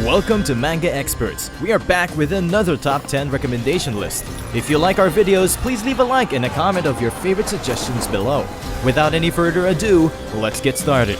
Welcome to Manga Experts. We are back with another top 10 recommendation list. If you like our videos, please leave a like and a comment of your favorite suggestions below. Without any further ado, let's get started.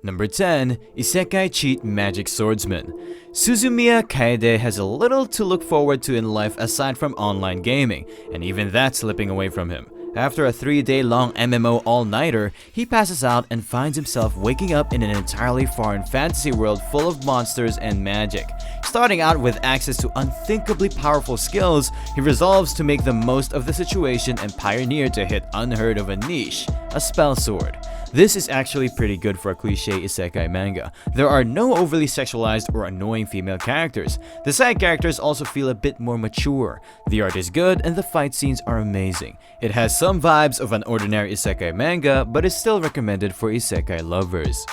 Number 10. Isekai Cheat Magic Swordsman. Suzumiya Kaede has a little to look forward to in life aside from online gaming, and even that's slipping away from him. After a 3-day-long MMO all-nighter, he passes out and finds himself waking up in an entirely foreign fantasy world full of monsters and magic. Starting out with access to unthinkably powerful skills, he resolves to make the most of the situation and pioneer to hit unheard of a niche, a spell sword. This is actually pretty good for a cliché isekai manga. There are no overly sexualized or annoying female characters. The side characters also feel a bit more mature. The art is good and the fight scenes are amazing. It has some vibes of an ordinary isekai manga, but is still recommended for isekai lovers.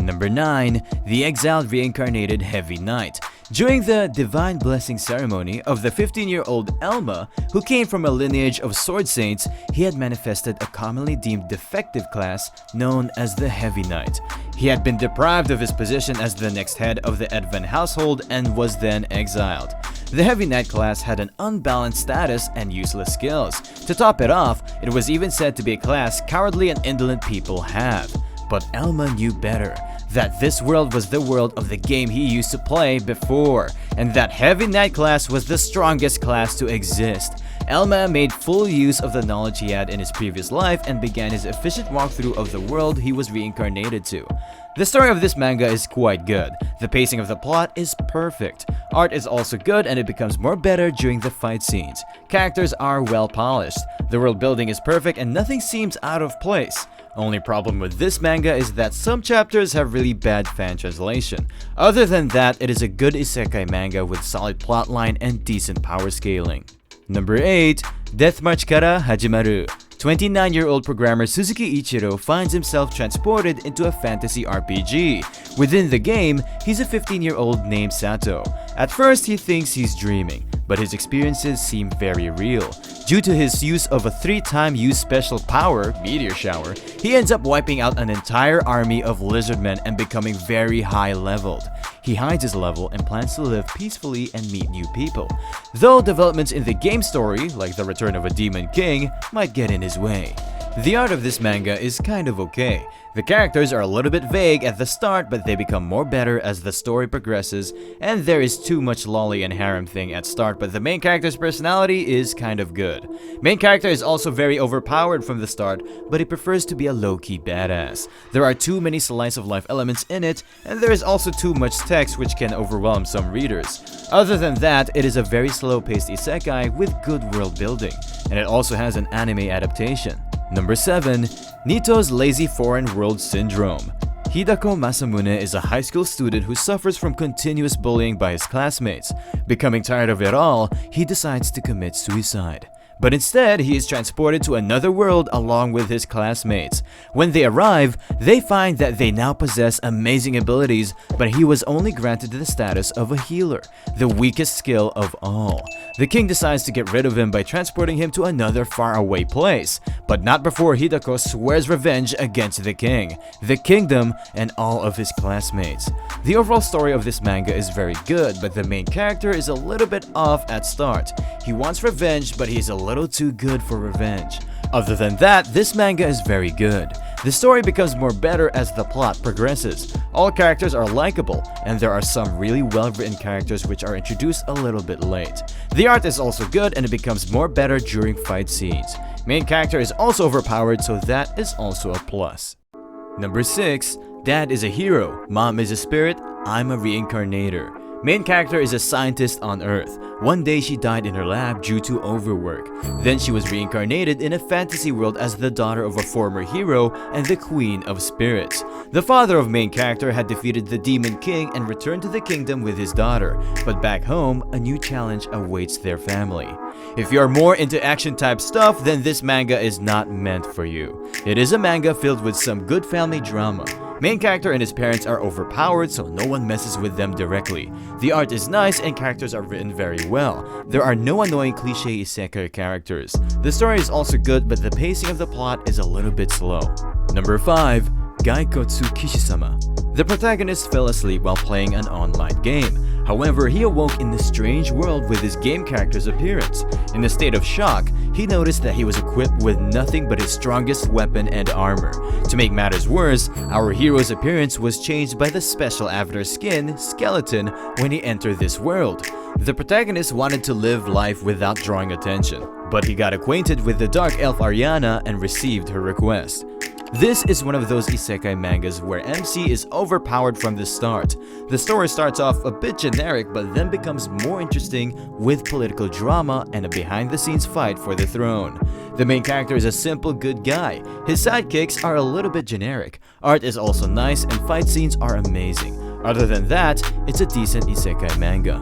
Number 9. The Exiled Reincarnated Heavy Knight. During the Divine Blessing ceremony of the 15-year-old Elma, who came from a lineage of sword saints, he had manifested a commonly deemed defective class known as the Heavy Knight. He had been deprived of his position as the next head of the Edvan household and was then exiled. The Heavy Knight class had an unbalanced status and useless skills. To top it off, it was even said to be a class cowardly and indolent people have. But Elma knew better, that this world was the world of the game he used to play before, and that Heavy Knight class was the strongest class to exist. Elma made full use of the knowledge he had in his previous life and began his efficient walkthrough of the world he was reincarnated to. The story of this manga is quite good. The pacing of the plot is perfect. Art is also good and it becomes more better during the fight scenes. Characters are well polished. The world building is perfect and nothing seems out of place. Only problem with this manga is that some chapters have really bad fan translation. Other than that, it is a good isekai manga with solid plotline and decent power scaling. Number 8. Death March Kara Hajimaru. 29-year-old programmer Suzuki Ichiro finds himself transported into a fantasy RPG. Within the game, he's a 15-year-old named Sato. At first, he thinks he's dreaming, but his experiences seem very real. Due to his use of a 3-time use special power, Meteor Shower, he ends up wiping out an entire army of lizardmen and becoming very high leveled. He hides his level and plans to live peacefully and meet new people. Though developments in the game story, like the return of a demon king, might get in his way. The art of this manga is kind of okay. The characters are a little bit vague at the start, but they become more better as the story progresses, and there is too much lolly and harem thing at start, but the main character's personality is kind of good. Main character is also very overpowered from the start, but he prefers to be a low-key badass. There are too many slice of life elements in it, and there is also too much text which can overwhelm some readers. Other than that, it is a very slow-paced isekai with good world building, and it also has an anime adaptation. Number 7. Nito's Lazy Foreign World Syndrome. Hidako Masamune is a high school student who suffers from continuous bullying by his classmates. Becoming tired of it all, he decides to commit suicide. But instead, he is transported to another world along with his classmates. When they arrive, they find that they now possess amazing abilities, but he was only granted the status of a healer, the weakest skill of all. The king decides to get rid of him by transporting him to another faraway place, but not before Hidako swears revenge against the king, the kingdom, and all of his classmates. The overall story of this manga is very good, but the main character is a little bit off at start. He wants revenge, but he is a little too good for revenge. Other than that, this manga is very good. The story becomes more better as the plot progresses. All characters are likable, and there are some really well-written characters which are introduced a little bit late. The art is also good and it becomes more better during fight scenes. Main character is also overpowered, so that is also a plus. Number 6. Dad is a hero, Mom is a spirit, I'm a reincarnator. Main character is a scientist on Earth. One day she died in her lab due to overwork. Then she was reincarnated in a fantasy world as the daughter of a former hero and the queen of spirits. The father of main character had defeated the demon king and returned to the kingdom with his daughter. But back home, a new challenge awaits their family. If you are more into action type stuff, then this manga is not meant for you. It is a manga filled with some good family drama. Main character and his parents are overpowered, so no one messes with them directly. The art is nice and characters are written very well. There are no annoying cliche isekai characters. The story is also good, but the pacing of the plot is a little bit slow. Number 5. Gaikotsu Kishi-sama. The protagonist fell asleep while playing an online game. However, he awoke in this strange world with his game character's appearance. In a state of shock, he noticed that he was equipped with nothing but his strongest weapon and armor. To make matters worse, our hero's appearance was changed by the special avatar skin, Skeleton, when he entered this world. The protagonist wanted to live life without drawing attention, but he got acquainted with the dark elf Ariana and received her request. This is one of those isekai mangas where MC is overpowered from the start. The story starts off a bit generic but then becomes more interesting with political drama and a behind-the-scenes fight for the throne. The main character is a simple good guy. His sidekicks are a little bit generic. Art is also nice and fight scenes are amazing. Other than that, it's a decent isekai manga.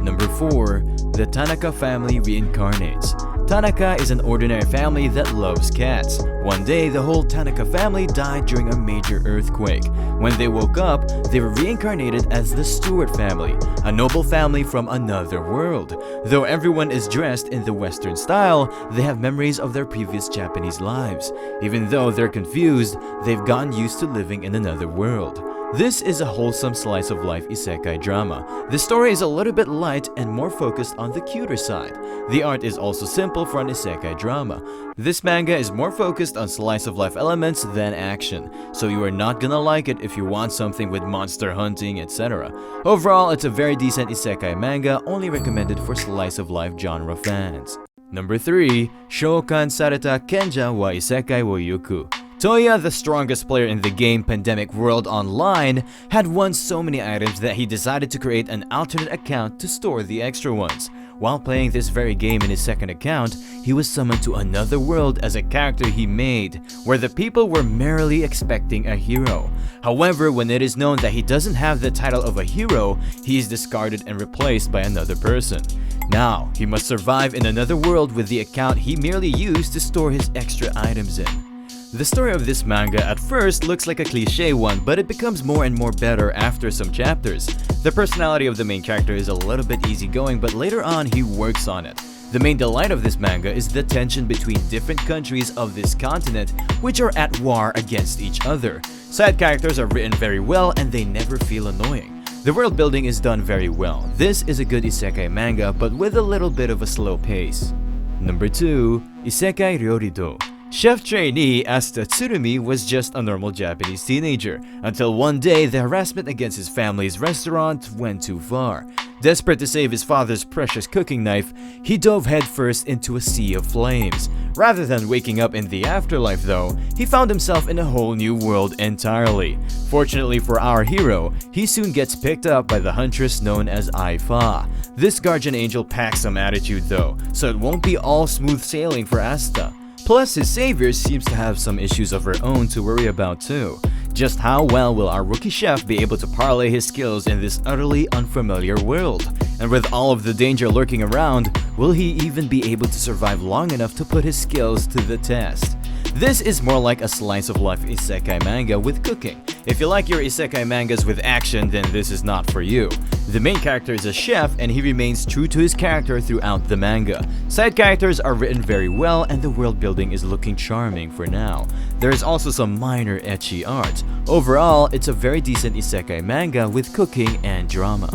Number 4. The Tanaka family reincarnates. Tanaka is an ordinary family that loves cats. One day, the whole Tanaka family died during a major earthquake. When they woke up, they were reincarnated as the Stewart family, a noble family from another world. Though everyone is dressed in the Western style, they have memories of their previous Japanese lives. Even though they're confused, they've gotten used to living in another world. This is a wholesome slice of life isekai drama. The story is a little bit light and more focused on the cuter side. The art is also simple for an isekai drama. This manga is more focused on slice of life elements than action, so you are not gonna like it if you want something with monster hunting, etc. Overall, it's a very decent isekai manga, only recommended for slice of life genre fans. Number 3. Shoukan Sareta Kenja wa Isekai wo Yuku. Toya, the strongest player in the game Pandemic World Online, had won so many items that he decided to create an alternate account to store the extra ones. While playing this very game in his second account, he was summoned to another world as a character he made, where the people were merely expecting a hero. However, when it is known that he doesn't have the title of a hero, he is discarded and replaced by another person. Now, he must survive in another world with the account he merely used to store his extra items in. The story of this manga at first looks like a cliche one, but it becomes more and more better after some chapters. The personality of the main character is a little bit easygoing, but later on he works on it. The main delight of this manga is the tension between different countries of this continent, which are at war against each other. Side characters are written very well and they never feel annoying. The world building is done very well. This is a good isekai manga, but with a little bit of a slow pace. Number 2. Isekai Ryorido. Chef trainee Asta Tsurumi was just a normal Japanese teenager, until one day the harassment against his family's restaurant went too far. Desperate to save his father's precious cooking knife, he dove headfirst into a sea of flames. Rather than waking up in the afterlife though, he found himself in a whole new world entirely. Fortunately for our hero, he soon gets picked up by the huntress known as Aifa. This guardian angel packs some attitude though, so it won't be all smooth sailing for Asta. Plus, his savior seems to have some issues of her own to worry about too. Just how well will our rookie chef be able to parlay his skills in this utterly unfamiliar world? And with all of the danger lurking around, will he even be able to survive long enough to put his skills to the test? This is more like a slice of life isekai manga with cooking. If you like your isekai mangas with action, then this is not for you. The main character is a chef and he remains true to his character throughout the manga. Side characters are written very well and the world building is looking charming for now. There is also some minor ecchi art. Overall, it's a very decent isekai manga with cooking and drama.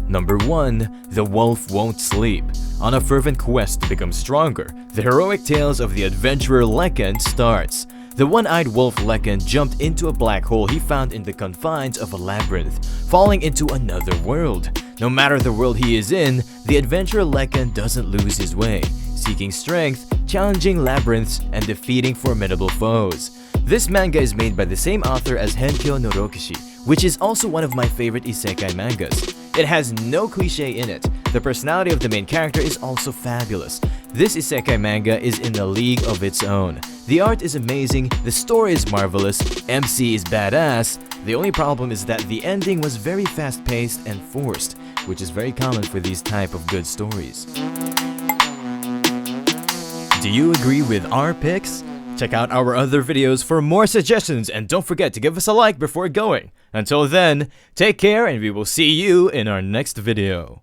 Number 1. The Wolf Won't Sleep. On a fervent quest to become stronger, the heroic tales of the adventurer Lekan starts. The one-eyed wolf Lekan jumped into a black hole he found in the confines of a labyrinth, falling into another world. No matter the world he is in, the adventurer Lekan doesn't lose his way, seeking strength, challenging labyrinths, and defeating formidable foes. This manga is made by the same author as Henkyo no Rokishi, which is also one of my favorite isekai mangas. It has no cliche in it. The personality of the main character is also fabulous. This isekai manga is in a league of its own. The art is amazing, the story is marvelous, MC is badass. The only problem is that the ending was very fast-paced and forced, which is very common for these type of good stories. Do you agree with our picks? Check out our other videos for more suggestions and don't forget to give us a like before going. Until then, take care and we will see you in our next video.